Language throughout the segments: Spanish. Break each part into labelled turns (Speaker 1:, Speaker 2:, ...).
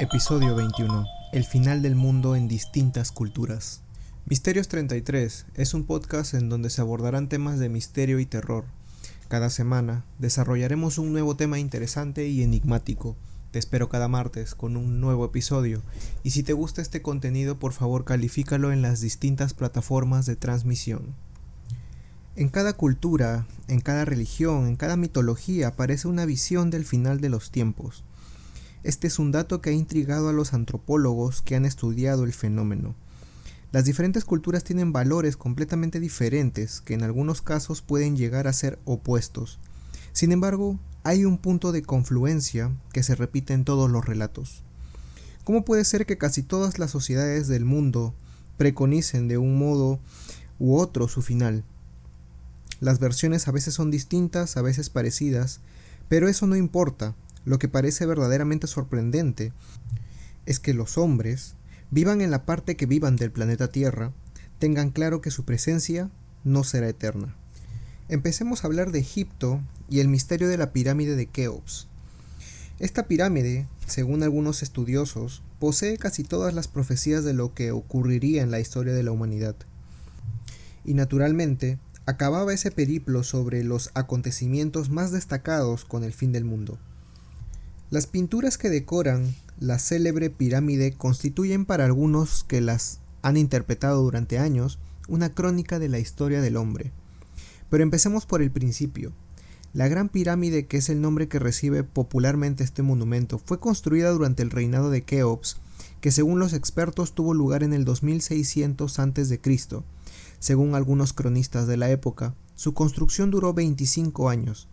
Speaker 1: Episodio 21. El final del mundo en distintas culturas. Misterios 33 es un podcast en donde se abordarán temas de misterio y terror. Cada semana desarrollaremos un nuevo tema interesante y enigmático. Te espero cada martes con un nuevo episodio. Y si te gusta este contenido, por favor califícalo en las distintas plataformas de transmisión. En cada cultura, en cada religión, en cada mitología aparece una visión del final de los tiempos. Este es un dato que ha intrigado a los antropólogos que han estudiado el fenómeno. Las diferentes culturas tienen valores completamente diferentes que en algunos casos pueden llegar a ser opuestos. Sin embargo, hay un punto de confluencia que se repite en todos los relatos. ¿Cómo puede ser que casi todas las sociedades del mundo preconicen de un modo u otro su final? Las versiones a veces son distintas, a veces parecidas, pero eso no importa. Lo que parece verdaderamente sorprendente es que los hombres, vivan en la parte que vivan del planeta Tierra, tengan claro que su presencia no será eterna. Empecemos a hablar de Egipto y el misterio de la pirámide de Keops. Esta pirámide, según algunos estudiosos, posee casi todas las profecías de lo que ocurriría en la historia de la humanidad. Y naturalmente, acababa ese periplo sobre los acontecimientos más destacados con el fin del mundo. Las pinturas que decoran la célebre pirámide constituyen para algunos que las han interpretado durante años una crónica de la historia del hombre. Pero empecemos por el principio. La Gran Pirámide, que es el nombre que recibe popularmente este monumento, fue construida durante el reinado de Keops, que según los expertos tuvo lugar en el 2600 a.C. Según algunos cronistas de la época, su construcción duró 25 años.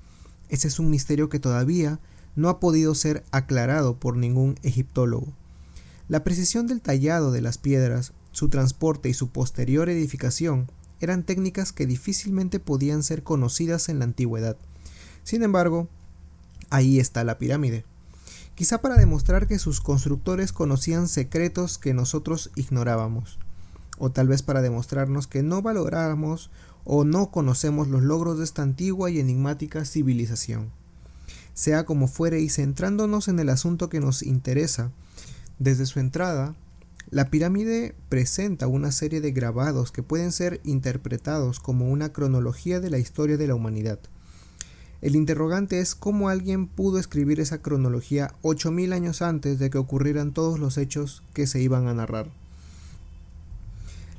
Speaker 1: Ese es un misterio que todavía no ha podido ser aclarado por ningún egiptólogo. La precisión del tallado de las piedras, su transporte y su posterior edificación eran técnicas que difícilmente podían ser conocidas en la antigüedad. Sin embargo, ahí está la pirámide. Quizá para demostrar que sus constructores conocían secretos que nosotros ignorábamos, o tal vez para demostrarnos que no valoráramos o no conocemos los logros de esta antigua y enigmática civilización. Sea como fuere, y centrándonos en el asunto que nos interesa, desde su entrada, la pirámide presenta una serie de grabados que pueden ser interpretados como una cronología de la historia de la humanidad. El interrogante es cómo alguien pudo escribir esa cronología 8000 años antes de que ocurrieran todos los hechos que se iban a narrar.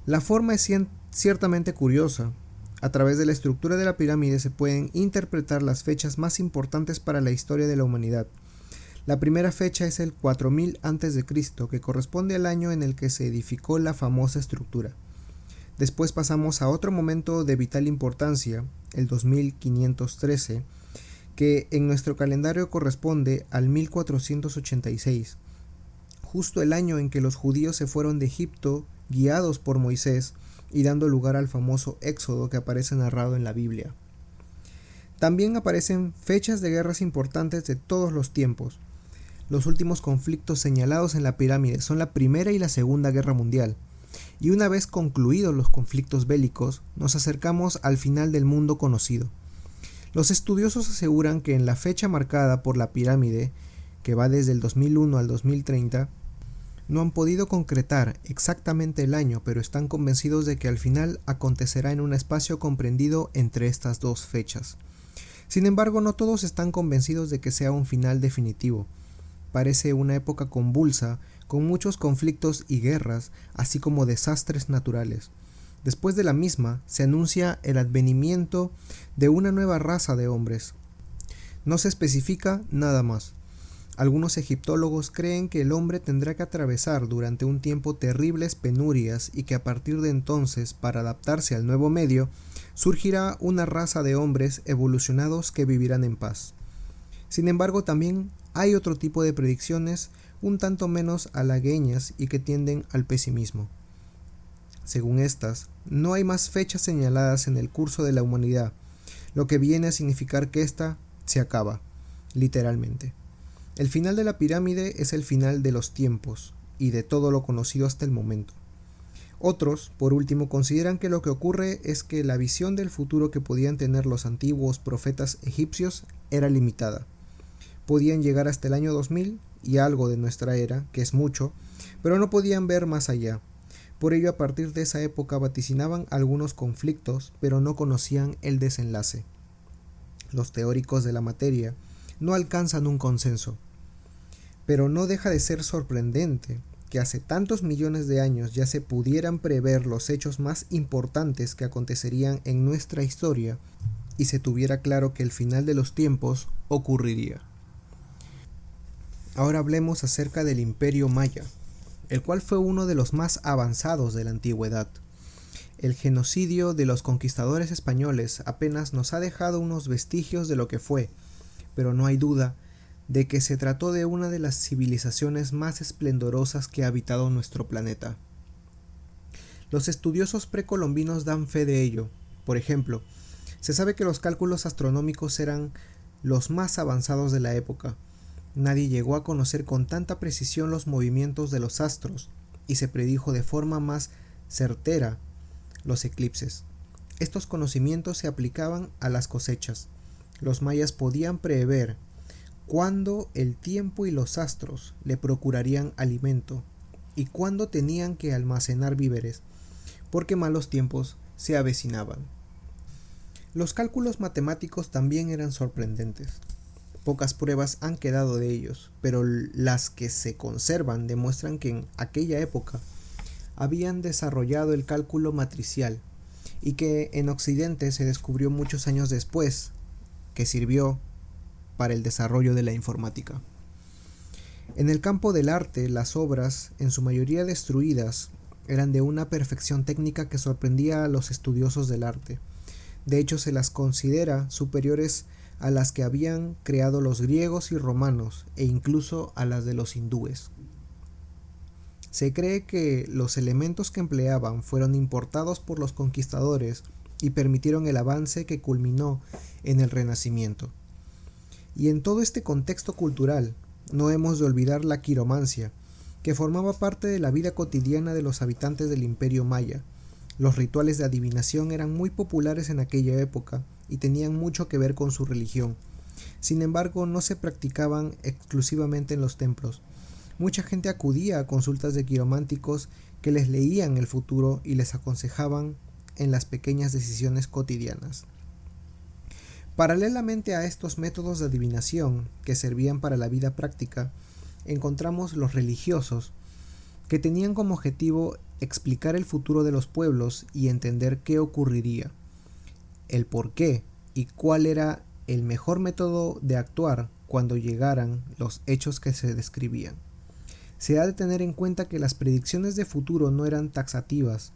Speaker 1: La forma es ciertamente curiosa. A través de la estructura de la pirámide se pueden interpretar las fechas más importantes para la historia de la humanidad. La primera fecha es el 4000 a.C., que corresponde al año en el que se edificó la famosa estructura. Después pasamos a otro momento de vital importancia, el 2513, que en nuestro calendario corresponde al 1486, justo el año en que los judíos se fueron de Egipto guiados por Moisés y dando lugar al famoso Éxodo que aparece narrado en la Biblia. También aparecen fechas de guerras importantes de todos los tiempos. Los últimos conflictos señalados en la pirámide son la Primera y la Segunda Guerra Mundial, y una vez concluidos los conflictos bélicos, nos acercamos al final del mundo conocido. Los estudiosos aseguran que en la fecha marcada por la pirámide, que va desde el 2001 al 2030, no han podido concretar exactamente el año, pero están convencidos de que al final acontecerá en un espacio comprendido entre estas dos fechas. Sin embargo, no todos están convencidos de que sea un final definitivo. Parece una época convulsa, con muchos conflictos y guerras, así como desastres naturales. Después de la misma, se anuncia el advenimiento de una nueva raza de hombres. No se especifica nada más. Algunos egiptólogos creen que el hombre tendrá que atravesar durante un tiempo terribles penurias y que a partir de entonces, para adaptarse al nuevo medio, surgirá una raza de hombres evolucionados que vivirán en paz. Sin embargo, también hay otro tipo de predicciones un tanto menos halagüeñas y que tienden al pesimismo. Según estas, no hay más fechas señaladas en el curso de la humanidad, lo que viene a significar que ésta se acaba, literalmente. El final de la pirámide es el final de los tiempos y de todo lo conocido hasta el momento. Otros, por último, consideran que lo que ocurre es que la visión del futuro que podían tener los antiguos profetas egipcios era limitada. podían llegar hasta el año 2000 y algo de nuestra era, que es mucho, pero no podían ver más allá. Por ello, a partir de esa época vaticinaban algunos conflictos, pero no conocían el desenlace. Los teóricos de la materia no alcanzan un consenso, pero no deja de ser sorprendente que hace tantos millones de años ya se pudieran prever los hechos más importantes que acontecerían en nuestra historia y se tuviera claro que el final de los tiempos ocurriría. Ahora hablemos acerca del Imperio Maya, el cual fue uno de los más avanzados de la antigüedad. El genocidio de los conquistadores españoles apenas nos ha dejado unos vestigios de lo que fue, pero no hay duda de que se trató de una de las civilizaciones más esplendorosas que ha habitado nuestro planeta. Los estudiosos precolombinos dan fe de ello. Por ejemplo, se sabe que los cálculos astronómicos eran los más avanzados de la época. Nadie llegó a conocer con tanta precisión los movimientos de los astros y se predijo de forma más certera los eclipses. Estos conocimientos se aplicaban a las cosechas. Los mayas podían prever cuándo el tiempo y los astros le procurarían alimento y cuándo tenían que almacenar víveres, porque malos tiempos se avecinaban. Los cálculos matemáticos también eran sorprendentes. Pocas pruebas han quedado de ellos, pero las que se conservan demuestran que en aquella época habían desarrollado el cálculo matricial y que en Occidente se descubrió muchos años después, que sirvió para el desarrollo de la informática. En el campo del arte, las obras, en su mayoría destruidas, eran de una perfección técnica que sorprendía a los estudiosos del arte. De hecho, se las considera superiores a las que habían creado los griegos y romanos, e incluso a las de los hindúes. Se cree que los elementos que empleaban fueron importados por los conquistadores y permitieron el avance que culminó en el Renacimiento. Y en todo este contexto cultural, no hemos de olvidar la quiromancia, que formaba parte de la vida cotidiana de los habitantes del Imperio Maya. Los rituales de adivinación eran muy populares en aquella época y tenían mucho que ver con su religión. Sin embargo, no se practicaban exclusivamente en los templos. Mucha gente acudía a consultas de quirománticos que les leían el futuro y les aconsejaban en las pequeñas decisiones cotidianas. Paralelamente a estos métodos de adivinación que servían para la vida práctica, encontramos los religiosos, que tenían como objetivo explicar el futuro de los pueblos y entender qué ocurriría, el por qué y cuál era el mejor método de actuar cuando llegaran los hechos que se describían. Se ha de tener en cuenta que las predicciones de futuro no eran taxativas.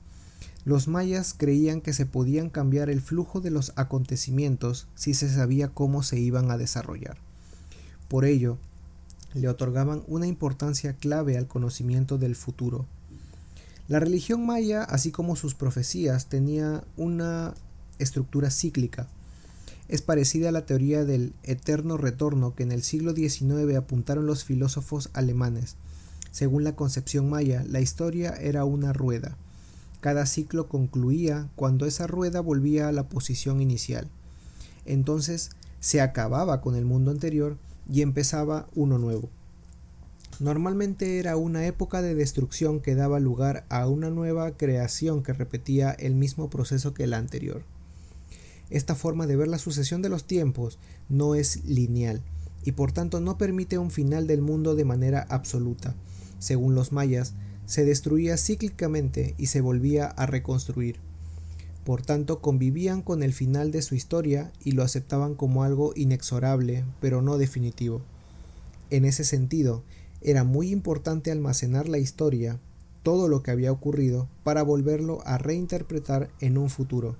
Speaker 1: Los mayas creían que se podían cambiar el flujo de los acontecimientos si se sabía cómo se iban a desarrollar. Por ello, le otorgaban una importancia clave al conocimiento del futuro. La religión maya, así como sus profecías, tenía una estructura cíclica. Es parecida a la teoría del eterno retorno que en el siglo XIX apuntaron los filósofos alemanes. Según la concepción maya, la historia era una rueda. Cada ciclo concluía cuando esa rueda volvía a la posición inicial. Entonces se acababa con el mundo anterior y empezaba uno nuevo. Normalmente era una época de destrucción que daba lugar a una nueva creación que repetía el mismo proceso que la anterior. Esta forma de ver la sucesión de los tiempos no es lineal y por tanto no permite un final del mundo de manera absoluta. Según los mayas, se destruía cíclicamente y se volvía a reconstruir. Por tanto, convivían con el final de su historia y lo aceptaban como algo inexorable, pero no definitivo. En ese sentido, era muy importante almacenar la historia, todo lo que había ocurrido, para volverlo a reinterpretar en un futuro.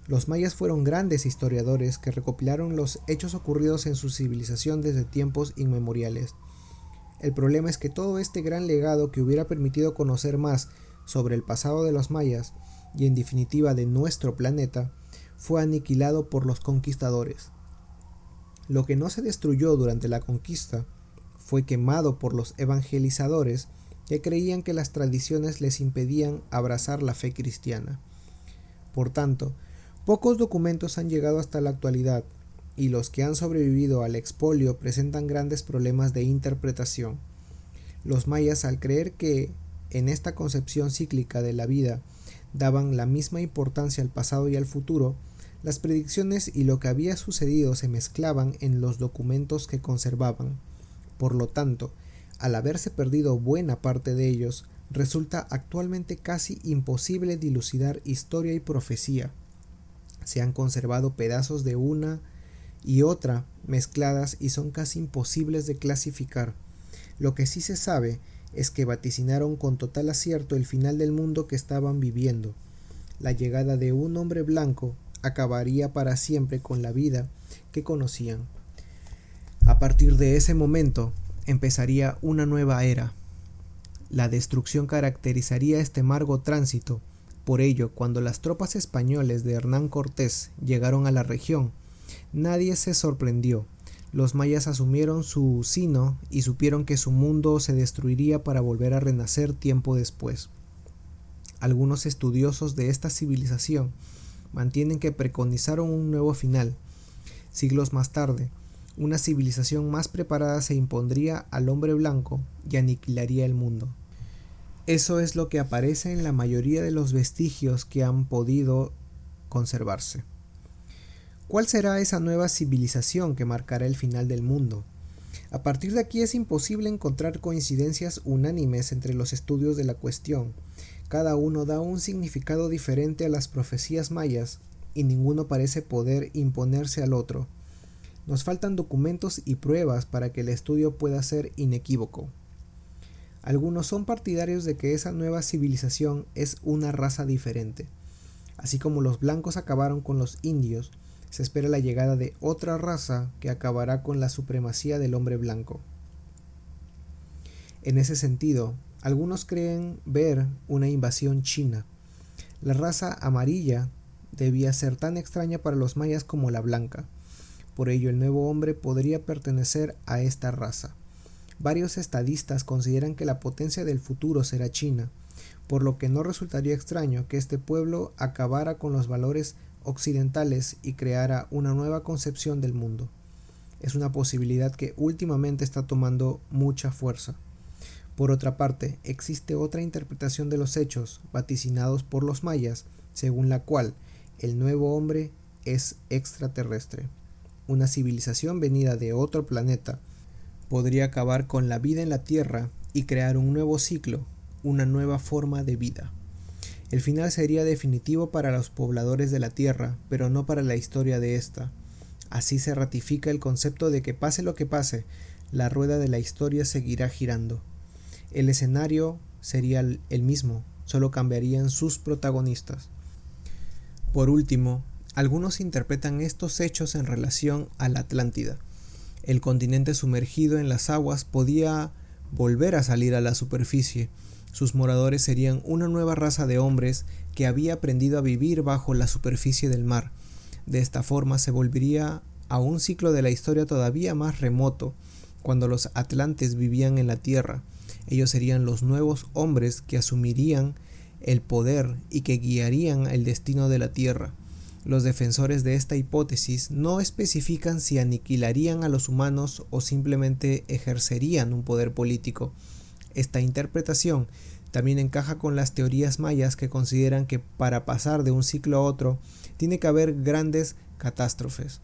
Speaker 1: Los mayas fueron grandes historiadores que recopilaron los hechos ocurridos en su civilización desde tiempos inmemoriales. El problema es que todo este gran legado que hubiera permitido conocer más sobre el pasado de los mayas y en definitiva de nuestro planeta fue aniquilado por los conquistadores. Lo que no se destruyó durante la conquista fue quemado por los evangelizadores que creían que las tradiciones les impedían abrazar la fe cristiana. Por tanto, pocos documentos han llegado hasta la actualidad y los que han sobrevivido al expolio presentan grandes problemas de interpretación. Los mayas, al creer que en esta concepción cíclica de la vida daban la misma importancia al pasado y al futuro, las predicciones y lo que había sucedido se mezclaban en los documentos que conservaban. Por lo tanto, al haberse perdido buena parte de ellos, resulta actualmente casi imposible dilucidar historia y profecía. Se han conservado pedazos de una y otra mezcladas y son casi imposibles de clasificar. Lo que sí se sabe es que vaticinaron con total acierto el final del mundo que estaban viviendo. La llegada de un hombre blanco acabaría para siempre con la vida que conocían. A partir de ese momento empezaría una nueva era. La destrucción caracterizaría este amargo tránsito. Por ello, cuando las tropas españoles de Hernán Cortés llegaron a la región, nadie se sorprendió. Los mayas asumieron su sino y supieron que su mundo se destruiría para volver a renacer tiempo después. Algunos estudiosos de esta civilización mantienen que preconizaron un nuevo final. Siglos más tarde, una civilización más preparada se impondría al hombre blanco y aniquilaría el mundo. Eso es lo que aparece en la mayoría de los vestigios que han podido conservarse. ¿Cuál será esa nueva civilización que marcará el final del mundo? A partir de aquí es imposible encontrar coincidencias unánimes entre los estudios de la cuestión. Cada uno da un significado diferente a las profecías mayas y ninguno parece poder imponerse al otro. Nos faltan documentos y pruebas para que el estudio pueda ser inequívoco. Algunos son partidarios de que esa nueva civilización es una raza diferente. Así como los blancos acabaron con los indios, se espera la llegada de otra raza que acabará con la supremacía del hombre blanco. En ese sentido, algunos creen ver una invasión china. La raza amarilla debía ser tan extraña para los mayas como la blanca. Por ello, el nuevo hombre podría pertenecer a esta raza. Varios estadistas consideran que la potencia del futuro será China, por lo que no resultaría extraño que este pueblo acabara con los valores occidentales y creara una nueva concepción del mundo. Es una posibilidad que últimamente está tomando mucha fuerza. Por otra parte, existe otra interpretación de los hechos vaticinados por los mayas, según la cual el nuevo hombre es extraterrestre. Una civilización venida de otro planeta podría acabar con la vida en la Tierra y crear un nuevo ciclo, una nueva forma de vida. El final sería definitivo para los pobladores de la Tierra, pero no para la historia de esta. Así se ratifica el concepto de que pase lo que pase, la rueda de la historia seguirá girando. El escenario sería el mismo, solo cambiarían sus protagonistas. Por último, algunos interpretan estos hechos en relación a la Atlántida. El continente sumergido en las aguas podía volver a salir a la superficie. Sus moradores serían una nueva raza de hombres que había aprendido a vivir bajo la superficie del mar. De esta forma se volvería a un ciclo de la historia todavía más remoto, cuando los atlantes vivían en la tierra. Ellos serían los nuevos hombres que asumirían el poder y que guiarían el destino de la tierra. Los defensores de esta hipótesis no especifican si aniquilarían a los humanos o simplemente ejercerían un poder político. Esta interpretación también encaja con las teorías mayas que consideran que para pasar de un ciclo a otro tiene que haber grandes catástrofes.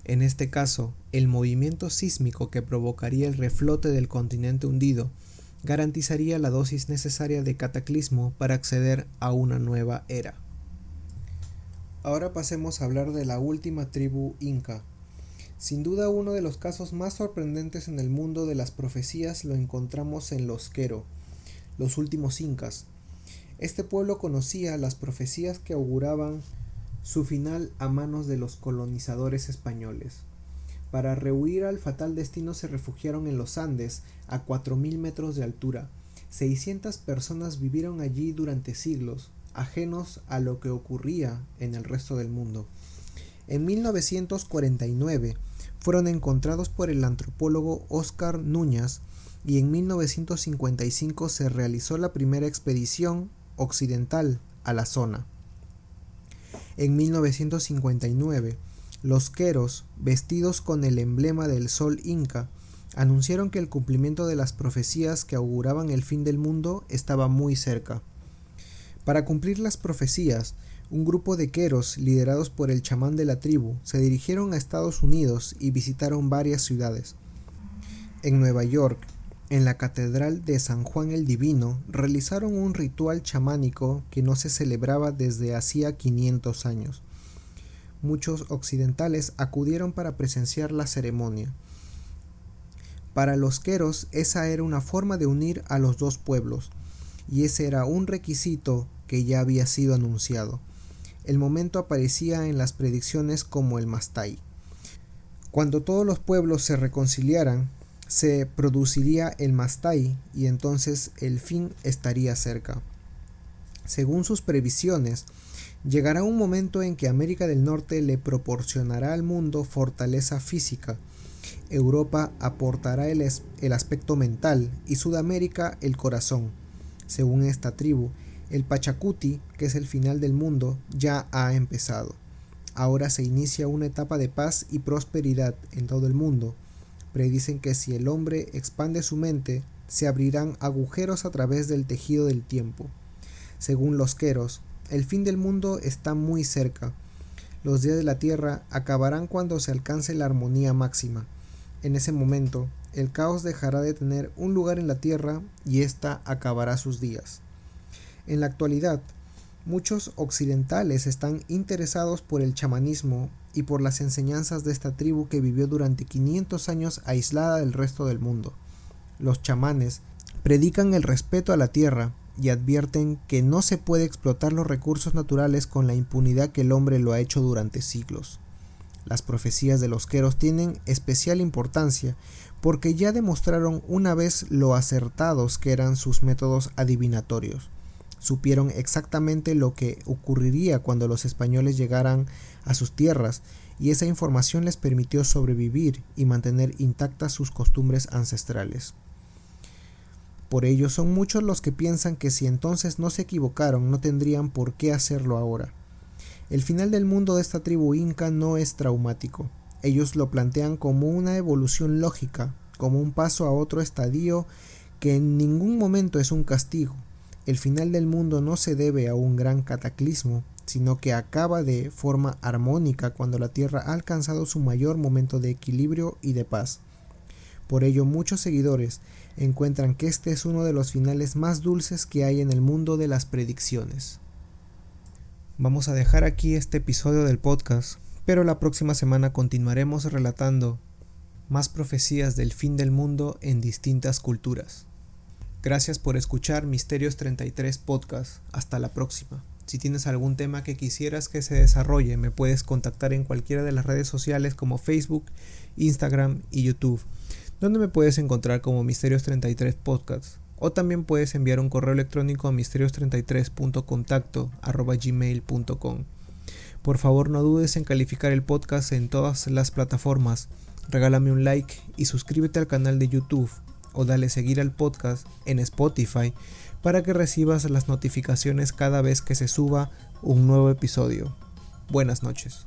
Speaker 1: En este caso, el movimiento sísmico que provocaría el reflote del continente hundido garantizaría la dosis necesaria de cataclismo para acceder a una nueva era. Ahora pasemos a hablar de la última tribu inca. Sin duda uno de los casos más sorprendentes en el mundo de las profecías lo encontramos en los Quero, los últimos incas. Este pueblo conocía las profecías que auguraban su final a manos de los colonizadores españoles. Para rehuir al fatal destino se refugiaron en los Andes a 4000 metros de altura. 600 personas vivieron allí durante siglos, ajenos a lo que ocurría en el resto del mundo. En 1949 fueron encontrados por el antropólogo Óscar Núñez y en 1955 se realizó la primera expedición occidental a la zona. En 1959 Los queros, vestidos con el emblema del sol inca, anunciaron que el cumplimiento de las profecías que auguraban el fin del mundo estaba muy cerca. Para cumplir las profecías, un grupo de queros, liderados por el chamán de la tribu, se dirigieron a Estados Unidos y visitaron varias ciudades. En Nueva York, en la Catedral de San Juan el Divino, realizaron un ritual chamánico que no se celebraba desde hacía 500 años. Muchos occidentales acudieron para presenciar la ceremonia. Para los queros, esa era una forma de unir a los dos pueblos, y ese era un requisito que ya había sido anunciado. El momento aparecía en las predicciones como el Mastai. Cuando todos los pueblos se reconciliaran, se produciría el Mastai y entonces el fin estaría cerca. Según sus previsiones, llegará un momento en que América del Norte le proporcionará al mundo fortaleza física, Europa aportará el aspecto mental y Sudamérica el corazón. Según esta tribu, el Pachacuti, que es el final del mundo, ya ha empezado. Ahora se inicia una etapa de paz y prosperidad en todo el mundo. Predicen que si el hombre expande su mente, se abrirán agujeros a través del tejido del tiempo. Según los queros, el fin del mundo está muy cerca. Los días de la tierra acabarán cuando se alcance la armonía máxima. En ese momento, el caos dejará de tener un lugar en la tierra y ésta acabará sus días. En la actualidad, muchos occidentales están interesados por el chamanismo y por las enseñanzas de esta tribu que vivió durante 500 años aislada del resto del mundo. Los chamanes predican el respeto a la tierra y advierten que no se puede explotar los recursos naturales con la impunidad que el hombre lo ha hecho durante siglos. Las profecías de los queros tienen especial importancia porque ya demostraron una vez lo acertados que eran sus métodos adivinatorios. Supieron exactamente lo que ocurriría cuando los españoles llegaran a sus tierras y esa información les permitió sobrevivir y mantener intactas sus costumbres ancestrales. Por ello son muchos los que piensan que si entonces no se equivocaron no tendrían por qué hacerlo ahora. El final del mundo de esta tribu inca no es traumático. Ellos lo plantean como una evolución lógica, como un paso a otro estadio que en ningún momento es un castigo. El final del mundo no se debe a un gran cataclismo, sino que acaba de forma armónica cuando la Tierra ha alcanzado su mayor momento de equilibrio y de paz. Por ello muchos seguidores encuentran que este es uno de los finales más dulces que hay en el mundo de las predicciones. Vamos a dejar aquí este episodio del podcast, pero la próxima semana continuaremos relatando más profecías del fin del mundo en distintas culturas. Gracias por escuchar Misterios 33 Podcast. Hasta la próxima. Si tienes algún tema que quisieras que se desarrolle, me puedes contactar en cualquiera de las redes sociales como Facebook, Instagram y YouTube, donde me puedes encontrar como Misterios 33 Podcast. O también puedes enviar un correo electrónico a misterios33.contacto@gmail.com. Por favor, no dudes en calificar el podcast en todas las plataformas. Regálame un like y suscríbete al canal de YouTube o dale seguir al podcast en Spotify para que recibas las notificaciones cada vez que se suba un nuevo episodio. Buenas noches.